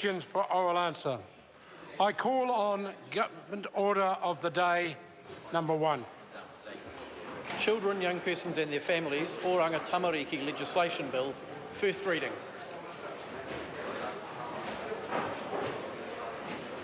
questions for oral answer. I call on Government Order of the Day number 1. Children, Young Persons and Their Families, Oranga Tamariki Legislation Bill, first reading.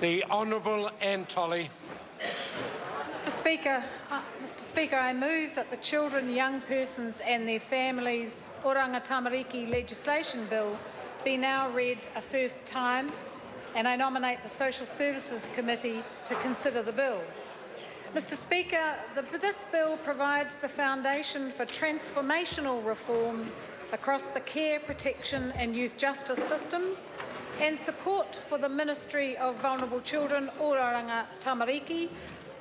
The Honourable Anne Tolley. Mr. Speaker, I move that the Children, Young Persons and Their Families Oranga Tamariki Legislation Bill be now read a first time, and I nominate the Social Services Committee to consider the bill. Mr. Speaker, this bill provides the foundation for transformational reform across the care, protection and youth justice systems and support for the Ministry of Vulnerable Children, Oranga Tamariki,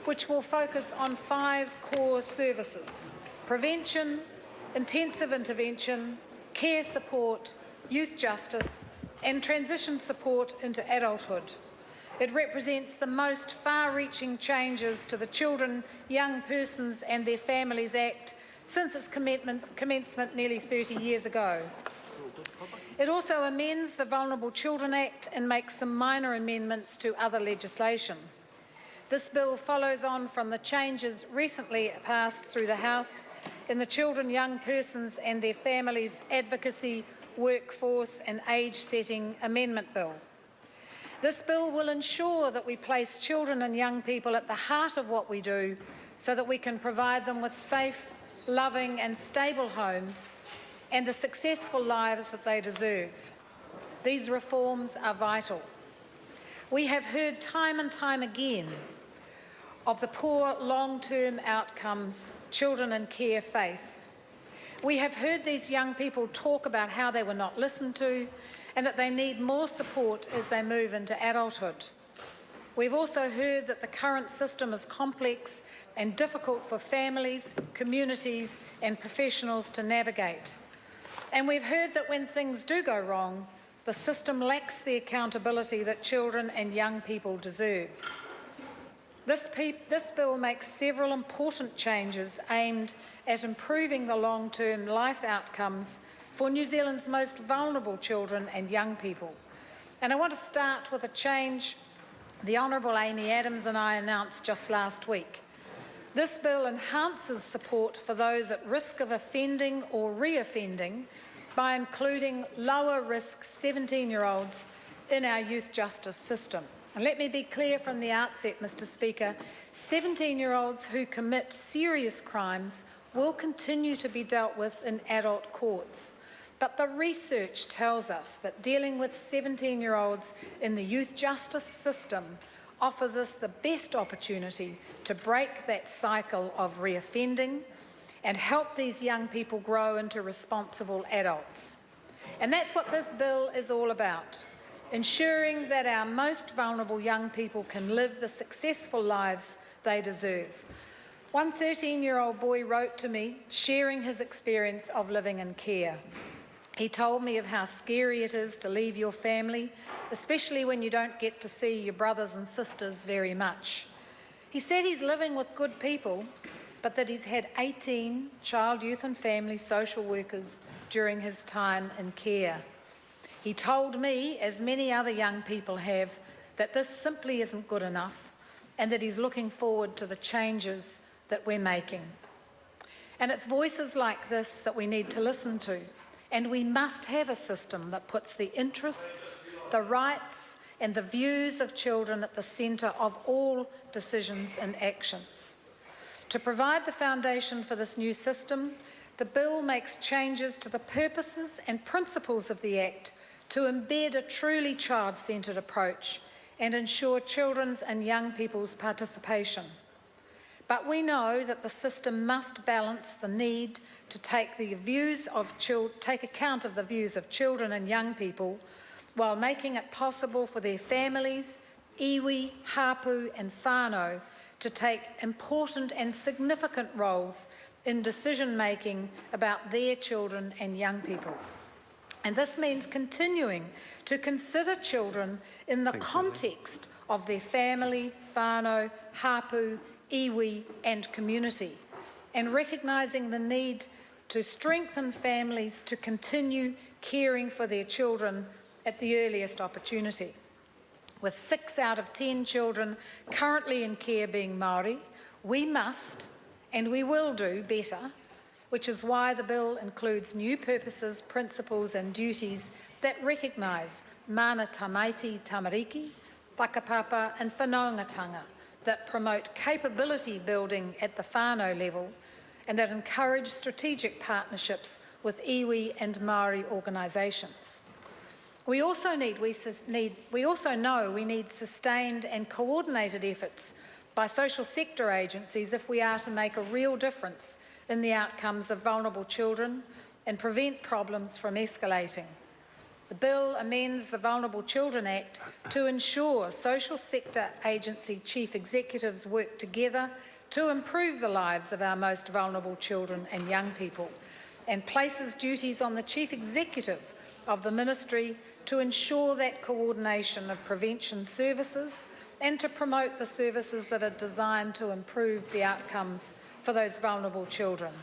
which will focus on 5 core services: prevention, intensive intervention, care support, youth justice and transition support into adulthood. It represents the most far-reaching changes to the Children, Young Persons and Their Families Act since its commencement nearly 30 years ago. It also amends the Vulnerable Children Act and makes some minor amendments to other legislation. This bill follows on from the changes recently passed through the House in the Children, Young Persons and Their Families Advocacy, Workforce and Age Setting Amendment Bill. This bill will ensure that we place children and young people at the heart of what we do so that we can provide them with safe, loving and stable homes and the successful lives that they deserve. These reforms are vital. We have heard time and time again of the poor long-term outcomes children in care face. We have heard these young people talk about how they were not listened to and that they need more support as they move into adulthood. We've also heard that the current system is complex and difficult for families, communities and professionals to navigate. And we've heard that when things do go wrong, the system lacks the accountability that children and young people deserve. This bill makes several important changes aimed at improving the long-term life outcomes for New Zealand's most vulnerable children and young people. And I want to start with a change the Honourable Amy Adams and I announced just last week. This bill enhances support for those at risk of offending or re-offending by including lower-risk 17-year-olds in our youth justice system. And let me be clear from the outset, Mr. Speaker, 17-year-olds who commit serious crimes will continue to be dealt with in adult courts. But the research tells us that dealing with 17-year-olds in the youth justice system offers us the best opportunity to break that cycle of reoffending and help these young people grow into responsible adults. And that's what this bill is all about, ensuring that our most vulnerable young people can live the successful lives they deserve. One 13-year-old boy wrote to me, sharing his experience of living in care. He told me of how scary it is to leave your family, especially when you don't get to see your brothers and sisters very much. He said he's living with good people, but that he's had 18 child, youth and family social workers during his time in care. He told me, as many other young people have, that this simply isn't good enough and that he's looking forward to the changes that we're making. And it's voices like this that we need to listen to. And we must have a system that puts the interests, the rights and the views of children at the centre of all decisions and actions. To provide the foundation for this new system, the bill makes changes to the purposes and principles of the Act to embed a truly child-centred approach and ensure children's and young people's participation. But we know that the system must balance the need to take account of the views of children and young people while making it possible for their families, iwi, hapu and whānau to take important and significant roles in decision-making about their children and young people. And this means continuing to consider children in the context of their family, whānau, hapu, iwi and community, and recognising the need to strengthen families to continue caring for their children at the earliest opportunity. With 6 out of 10 children currently in care being Māori, we must and we will do better, which is why the bill includes new purposes, principles and duties that recognise mana tamaiti tamariki, whakapapa and whanaungatanga that promote capability building at the whānau level and that encourage strategic partnerships with iwi and Māori organisations. We also know we need sustained and coordinated efforts by social sector agencies if we are to make a real difference in the outcomes of vulnerable children and prevent problems from escalating. The bill amends the Vulnerable Children Act to ensure social sector agency chief executives work together to improve the lives of our most vulnerable children and young people, and places duties on the chief executive of the ministry to ensure that coordination of prevention services and to promote the services that are designed to improve the outcomes for those vulnerable children.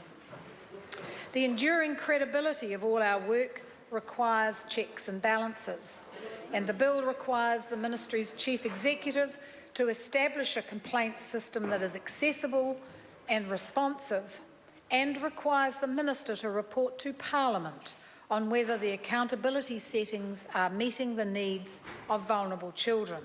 The enduring credibility of all our work requires checks and balances, and the bill requires the ministry's chief executive to establish a complaints system that is accessible and responsive, and requires the minister to report to Parliament on whether the accountability settings are meeting the needs of vulnerable children.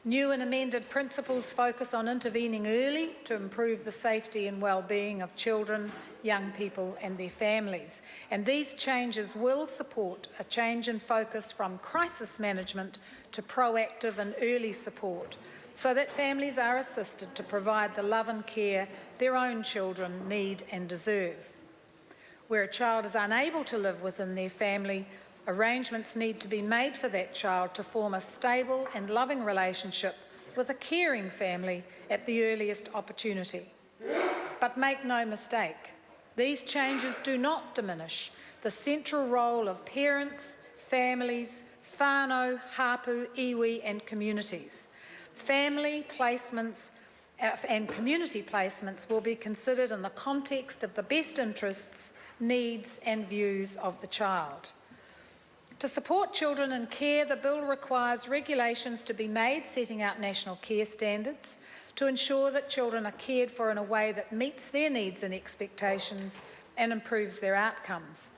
New and amended principles focus on intervening early to improve the safety and well-being of children, young people and their families. And these changes will support a change in focus from crisis management to proactive and early support, so that families are assisted to provide the love and care their own children need and deserve. Where a child is unable to live within their family, arrangements need to be made for that child to form a stable and loving relationship with a caring family at the earliest opportunity. But make no mistake, these changes do not diminish the central role of parents, families, whānau, hapu, iwi and communities. Family placements and community placements will be considered in the context of the best interests, needs and views of the child. To support children in care, the bill requires regulations to be made setting out national care standards to ensure that children are cared for in a way that meets their needs and expectations and improves their outcomes.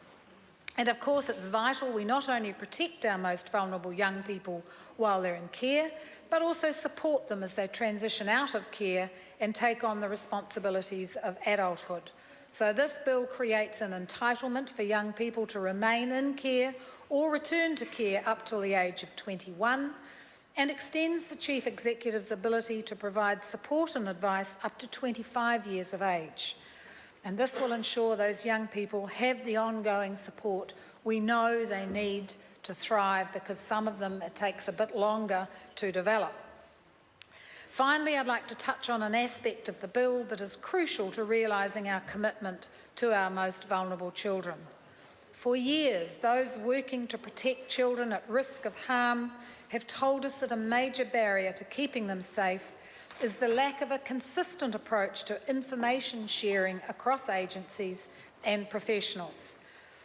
And of course, it's vital we not only protect our most vulnerable young people while they're in care, but also support them as they transition out of care and take on the responsibilities of adulthood. So this bill creates an entitlement for young people to remain in care or return to care up till the age of 21, and extends the Chief Executive's ability to provide support and advice up to 25 years of age. And this will ensure those young people have the ongoing support we know they need to thrive, because some of them it takes a bit longer to develop. Finally, I'd like to touch on an aspect of the bill that is crucial to realising our commitment to our most vulnerable children. For years, those working to protect children at risk of harm have told us that a major barrier to keeping them safe is the lack of a consistent approach to information sharing across agencies and professionals.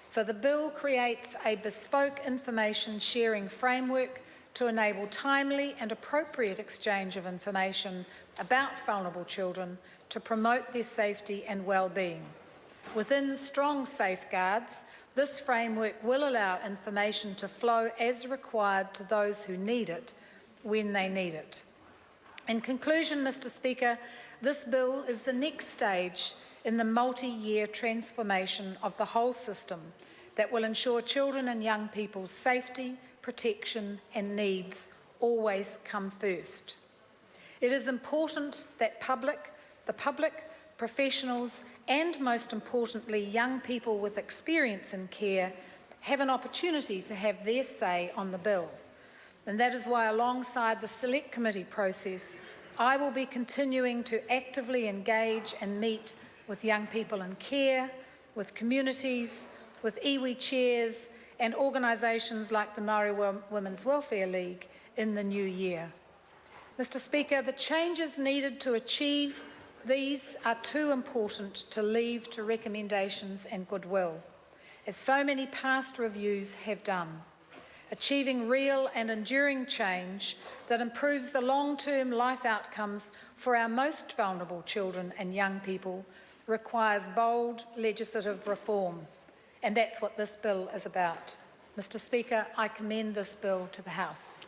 So the bill creates a bespoke information sharing framework to enable timely and appropriate exchange of information about vulnerable children to promote their safety and well-being. Within strong safeguards, this framework will allow information to flow as required to those who need it, when they need it. In conclusion, Mr. Speaker, this bill is the next stage in the multi-year transformation of the whole system that will ensure children and young people's safety, protection and needs always come first. It is important that the public, professionals and, most importantly, young people with experience in care have an opportunity to have their say on the bill. And that is why, alongside the Select Committee process, I will be continuing to actively engage and meet with young people in care, with communities, with iwi chairs and organisations like the Māori Women's Welfare League in the new year. Mr. Speaker, the changes needed to achieve these are too important to leave to recommendations and goodwill, as so many past reviews have done. achieving real and enduring change that improves the long-term life outcomes for our most vulnerable children and young people requires bold legislative reform. And that's what this bill is about. Mr. Speaker, I commend this bill to the House.